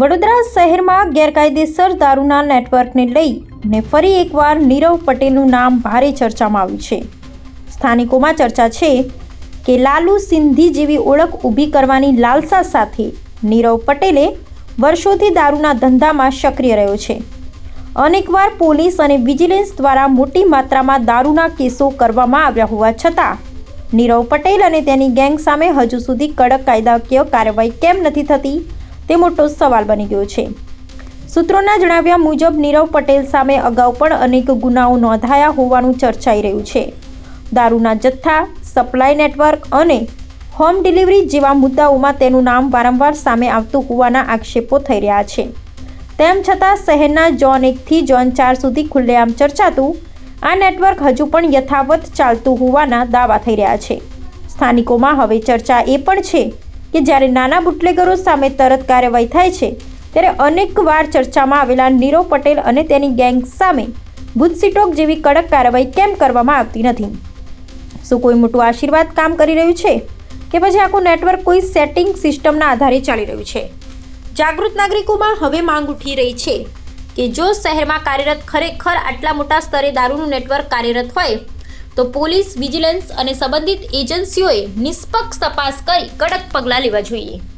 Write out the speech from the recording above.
વડોદરા શહેરમાં ગેરકાયદેસર દારૂના નેટવર્કને લઈને ફરી એકવાર નીરવ પટેલનું નામ ભારે ચર્ચામાં આવ્યું છે. સ્થાનિકોમાં ચર્ચા છે કે લાલુ સિંધી જેવી ઓળખ ઊભી કરવાની લાલસા સાથે નીરવ પટેલે વર્ષોથી દારૂના ધંધામાં સક્રિય રહ્યો છે. અનેકવાર પોલીસ અને વિજિલન્સ દ્વારા મોટી માત્રામાં દારૂના કેસો કરવામાં આવ્યા હોવા છતાં નીરવ પટેલ અને તેની ગેંગ સામે હજુ સુધી કડક કાયદાકીય કાર્યવાહી કેમ નથી થતી તે મોટો સવાલ બની ગયો છે. સૂત્રોના જણાવ્યા મુજબ નીરવ પટેલ સામે અગાઉ પણ અનેક ગુનાઓ નોંધાયા હોવાનું ચર્ચાઈ રહ્યું છે. દારૂના જથ્થા, સપ્લાય નેટવર્ક અને હોમ ડિલિવરી જેવા મુદ્દાઓમાં તેનું નામ વારંવાર સામે આવતું હોવાના આક્ષેપો થઈ રહ્યા છે. તેમ છતાં શહેરના ઝોન 1 થી ઝોન 4 સુધી ખુલ્લેઆમ ચર્ચાતું આ નેટવર્ક હજુ પણ યથાવત ચાલતું હોવાના દાવા થઈ રહ્યા છે. સ્થાનિકોમાં હવે ચર્ચા એ પણ છે કે જ્યારે નાના બુટલેગરો સામે તરત કાર્યવાહી થાય છે ત્યારે અનેકવાર ચર્ચામાં આવેલા નીરવ પટેલ અને તેની ગેંગ સામે ગુજસીટોક જેવી કડક કાર્યવાહી કેમ કરવામાં આવતી નથી? શું કોઈ મોટું આશીર્વાદ કામ કરી રહ્યું છે કે પછી આખું નેટવર્ક કોઈ સેટિંગ સિસ્ટમના આધારે ચાલી રહ્યું છે? જાગૃત નાગરિકોમાં હવે માંગ ઉઠી રહી છે કે જો શહેરમાં કાર્યરત ખરેખર આટલા મોટા સ્તરે દારૂનું નેટવર્ક કાર્યરત હોય તો પોલીસ, વિજિલન્સ અને સંબંધિત એજન્સીઓએ નિષ્પક્ષ તપાસ કરી કડક પગલાં લેવા જોઈએ.